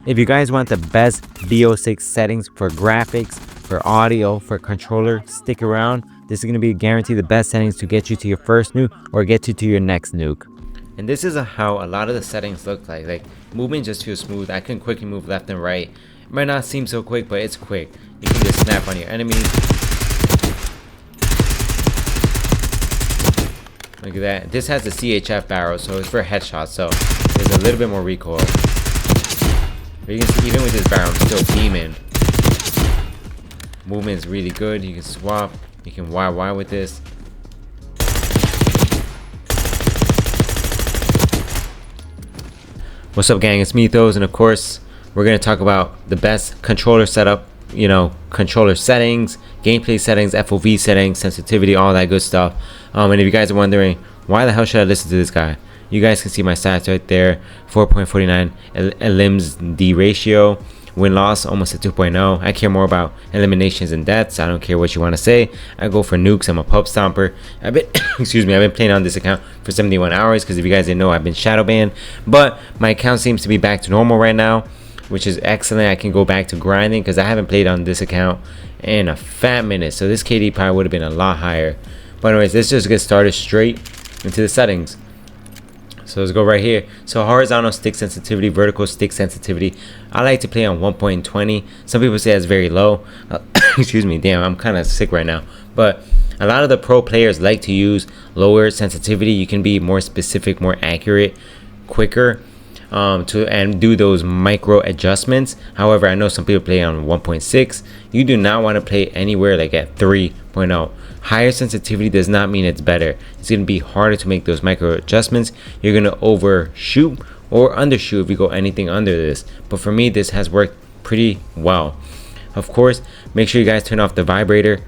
If you guys want the best BO6 settings for graphics, for audio, for controller, stick around. This is going to be guaranteed the best settings to get you to your first nuke or get you to your next nuke. And this is how a lot of the settings look like. Like, movement just feels smooth. I can quickly move left and right. It might not seem so quick, but it's quick. You can just snap on your enemies. Look at that. This has a CHF barrel, so it's for headshots, so there's a little bit more recoil. But you can see, even with this barrel, I'm still beaming. Movement is really good. You can swap. You can YY with this. What's up, gang? It's Mythos, and of course, we're going to talk about the best controller setup, controller settings, gameplay settings, FOV settings, sensitivity, all that good stuff. And if you guys are wondering, why the hell should I listen to this guy? You guys can see my stats right there. 4.49 elims D ratio. Win-loss almost a 2.0. I care more about eliminations and deaths. I don't care what you want to say. I go for nukes. I'm a pub stomper. I've been I've been playing on this account for 71 hours because if you guys didn't know, I've been shadow banned. But my account seems to be back to normal right now, which is excellent. I can go back to grinding because I haven't played on this account in a fat minute. So this KD probably would have been a lot higher. But anyways, let's just get started straight into the settings. So let's go right here. So horizontal stick sensitivity, vertical stick sensitivity. I like to play on 1.20. Some people say that's very low. Excuse me, damn, I'm kind of sick right now. But a lot of the pro players like to use lower sensitivity. You can be more specific, more accurate, quicker, and do those micro adjustments. However, I know some people play on 1.6. You do not want to play anywhere like at 3.0. Higher sensitivity does not mean it's better. It's going to be harder to make those micro adjustments. You're going to overshoot or undershoot if you go anything under this. But for me, this has worked pretty well. Of course, make sure you guys turn off the vibrator.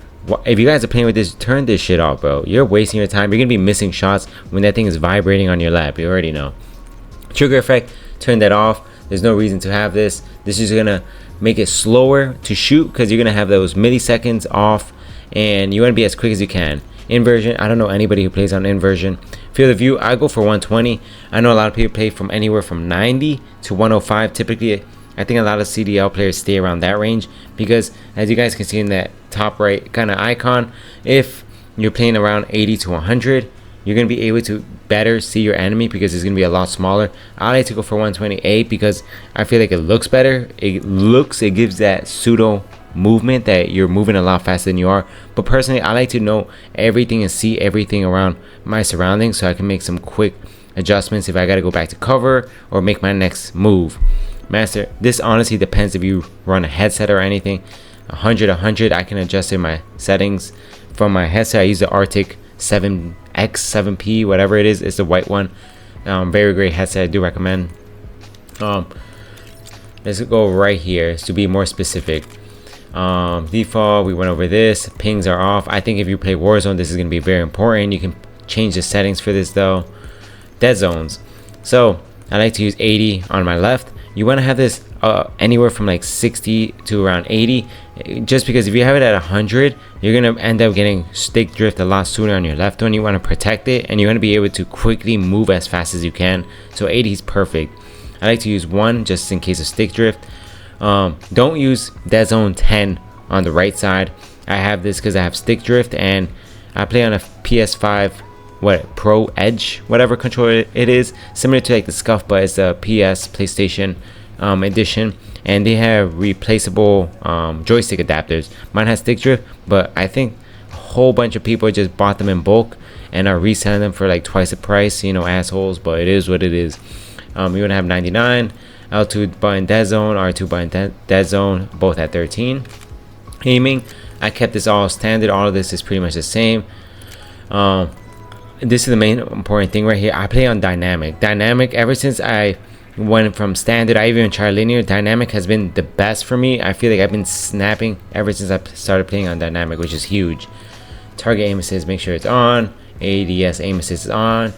If you guys are playing with this, turn this shit off, bro. You're wasting your time. You're going to be missing shots when that thing is vibrating on your lap. You already know. Trigger effect, turn that off. There's no reason to have this. This is going to make it slower to shoot because you're going to have those milliseconds off. And you want to be as quick as you can. Inversion, I don't know anybody who plays on inversion. Field of view, I go for 120. I know a lot of people play from anywhere from 90 to 105. Typically, I think a lot of CDL players stay around that range because, as you guys can see in that top right kind of icon, if you're playing around 80 to 100, you're going to be able to better see your enemy because it's going to be a lot smaller. I like to go for 128 because I feel like it looks better. It gives that pseudo movement that you're moving a lot faster than you are. But personally, I like to know everything and see everything around my surroundings so I can make some quick adjustments if I got to go back to cover or make my next move. Master, this honestly depends if you run a headset or anything. 100 I can adjust in my settings. From my headset, I use the Arctic 7X 7P, whatever it is. It's the white one. Very great headset, I do recommend. Let's go right here to be more specific. Default, we went over this. Pings are off. I think if you play Warzone, this is going to be very important. You can change the settings for this though. Dead zones, so I like to use 80 on my left. You want to have this anywhere from like 60 to around 80, just because if you have it at 100, you're going to end up getting stick drift a lot sooner on your left one. You want to protect it and you want to be able to quickly move as fast as you can, so 80 is perfect. I like to use 1 just in case of stick drift. Don't use dead zone 10 on the right side. I have this because I have stick drift and I play on a PS5 Pro Edge, whatever controller it is, similar to like the Scuff, but it's a PlayStation edition, and they have replaceable joystick adapters. Mine has stick drift, but I think a whole bunch of people just bought them in bulk and are reselling them for like twice the price, assholes, but it is what it is. You want to have 99. L2 button dead zone, R2 button dead zone, both at 13. Aiming, I kept this all standard. All of this is pretty much the same. This is the main important thing right here. I play on dynamic. Dynamic, ever since I went from standard, I even tried linear. Dynamic has been the best for me. I feel like I've been snapping ever since I started playing on dynamic, which is huge. Target aim assist, make sure it's on. ADS aim assist is on.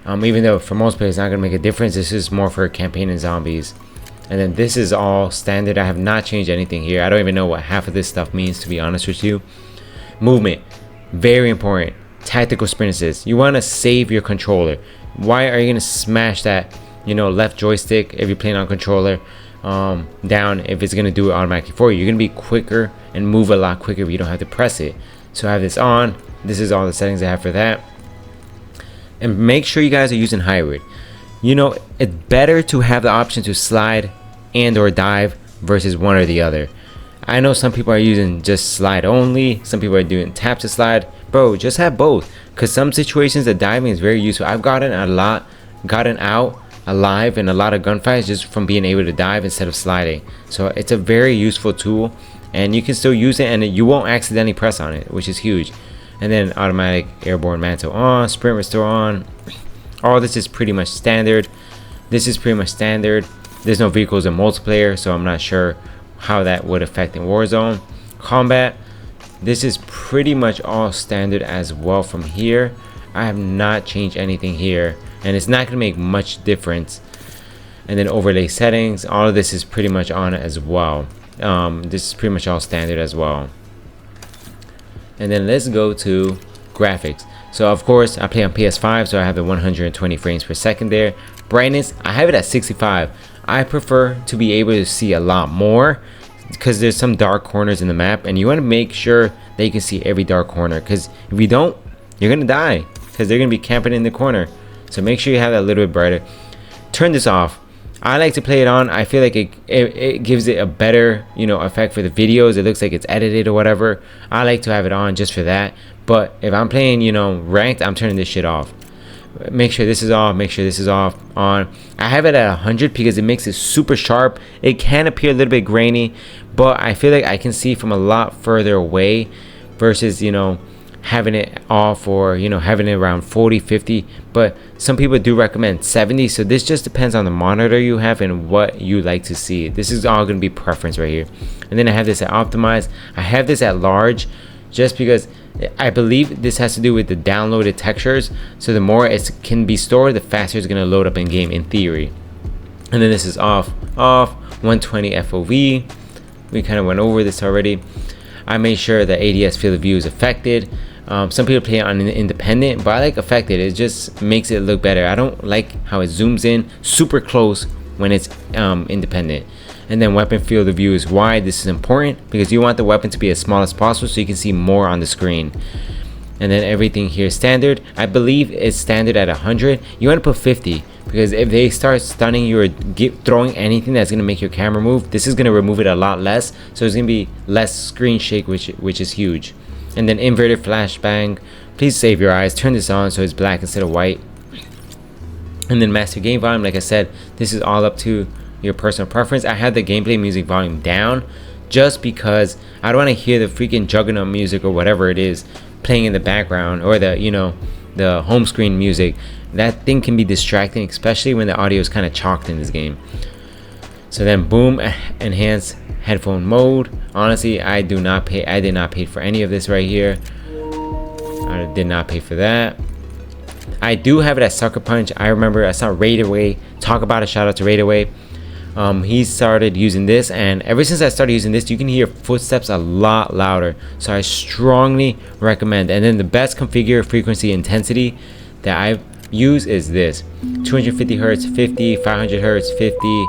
Even though for most players it's not going to make a difference, this is more for campaign and zombies. And then this is all standard. I have not changed anything here. I don't even know what half of this stuff means, to be honest with you. Movement, very important. Tactical sprint assist. You want to save your controller. Why are you going to smash that left joystick if you're playing on controller? down if it's going to do it automatically for you. You're going to be quicker and move a lot quicker if you don't have to press it. So I have this on. This is all the settings I have for that. And make sure you guys are using hybrid. You know, it's better to have the option to slide and or dive versus one or the other. I know some people are using just slide only, some people are doing tap to slide. Bro, just have both, because some situations the diving is very useful. I've gotten out alive in a lot of gunfights just from being able to dive instead of sliding. So it's a very useful tool, and you can still use it and you won't accidentally press on it, which is huge. And then automatic airborne mantle on, sprint restore on. All this is pretty much standard. This is pretty much standard. There's no vehicles in multiplayer, so I'm not sure how that would affect in Warzone. Combat, this is pretty much all standard as well from here. I have not changed anything here, and it's not going to make much difference. And then overlay settings, all of this is pretty much on as well. This is pretty much all standard as well. And then let's go to graphics. So of course I play on PS5, so I have the 120 frames per second there. Brightness, I have it at 65. I prefer to be able to see a lot more because there's some dark corners in the map, and you want to make sure that you can see every dark corner, because if you don't, you're gonna die because they're gonna be camping in the corner. So make sure you have that a little bit brighter. Turn this off. I like to play it on. I feel like it gives it a better, you know, effect for the videos. It looks like it's edited or whatever. I like to have it on just for that. But if I'm playing, you know, ranked, I'm turning this shit off. Make sure this is off. Make sure this is off. On. I have it at 100 because it makes it super sharp. It can appear a little bit grainy, but I feel like I can see from a lot further away versus, you know, having it off, or you know, having it around 40, 50. But some people do recommend 70, so this just depends on the monitor you have and what you like to see. This is all going to be preference right here. And then I have this at optimized. I have this at large just because I believe this has to do with the downloaded textures, so the more it can be stored, the faster it's going to load up in game in theory. And then this is off 120 FOV. We kind of went over this already. I made sure the ADS field of view is affected. Some people play it on an independent, but I like affected. It just makes it look better. I don't like how it zooms in super close when it's independent. And then weapon field of view is wide. This is important because you want the weapon to be as small as possible so you can see more on the screen. And then everything here is standard. I believe it's standard at 100. You want to put 50 because if they start stunning you or throwing anything that's going to make your camera move, this is going to remove it a lot less. So it's going to be less screen shake, which is huge. And then inverted flashbang. Please save your eyes. Turn this on so it's black instead of white. And then master game volume, like I said, this is all up to your personal preference. I had the gameplay music volume down just because I don't want to hear the freaking juggernaut music or whatever it is playing in the background, or the, you know, the home screen music. That thing can be distracting, especially when the audio is kind of chalked in this game. So then boom, enhance headphone mode. Honestly, I did not pay for any of this right here. I did not pay for that. I do have it at Sucker Punch. I remember I saw Raidaway talk about it. Shout out to Raidaway. He started using this, and ever since I started using this, you can hear footsteps a lot louder. So I strongly recommend. And then the best configure frequency intensity that I use is this: 250 hertz, 50, 500 hertz, 50,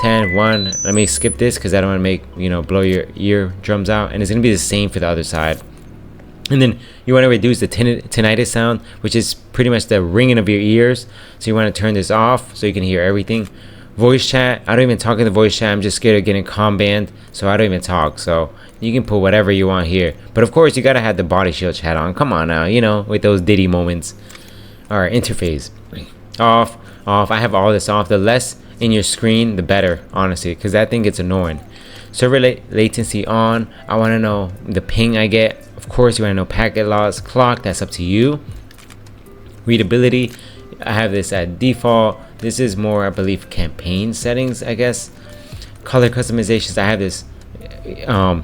10, 1. Let me skip this because I don't want to make, you know, blow your eardrums out. And it's gonna be the same for the other side. And then you want to reduce the tinnitus sound, which is pretty much the ringing of your ears. So you want to turn this off so you can hear everything. Voice chat, I don't even talk in the voice chat. I'm just scared of getting comm banned, so I don't even talk. So you can put whatever you want here, but of course you gotta have the body shield chat on. Come on now, you know, with those Diddy moments. All right, interface off. I have all this off. The less in your screen, the better, honestly, because that thing gets annoying. Server latency on. I want to know the ping I get. Of course, you want to know packet loss, clock. That's up to you. Readability, I have this at default. This is more, I believe, campaign settings, I guess. Color customizations, I have this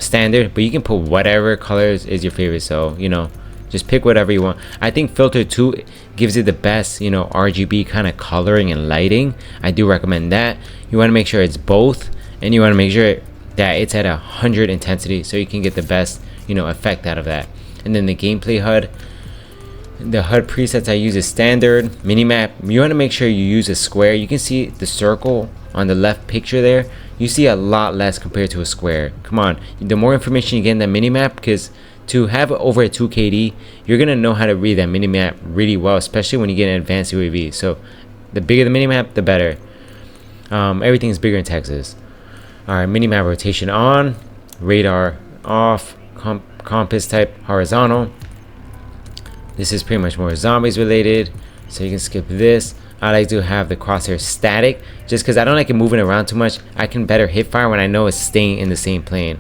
standard, but you can put whatever colors is your favorite. So, you know, just pick whatever you want. I think filter 2 gives you the best, you know, RGB kind of coloring and lighting. I do recommend that. You want to make sure it's both, and you want to make sure that it's at 100 intensity so you can get the best, you know, effect out of that. And then the gameplay HUD. The HUD presets I use is standard. Minimap, you want to make sure you use a square. You can see the circle on the left picture there, you see a lot less compared to a square. Come on, the more information you get in that minimap, because to have over a 2KD, you're gonna know how to read that minimap really well, especially when you get an advanced UAV. So the bigger the minimap, the better. Everything's bigger in Texas. Alright, minimap rotation on, radar off, compass type horizontal. This is pretty much more zombies related, so you can skip this. I like to have the crosshair static just because I don't like it moving around too much. I can better hit fire when I know it's staying in the same plane.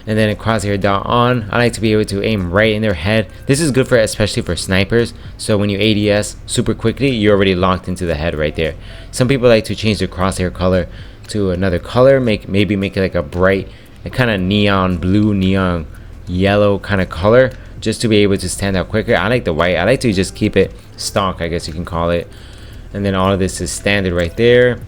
And then a crosshair dot on, I like to be able to aim right in their head. This is good for especially for snipers, so when you ADS super quickly, you're already locked into the head right there. Some people like to change their crosshair color to another color, maybe make it like a bright, a kind of neon blue, neon yellow kind of color, just to be able to stand out quicker. I like the white. I like to just keep it stock, I guess you can call it. And then all of this is standard right there.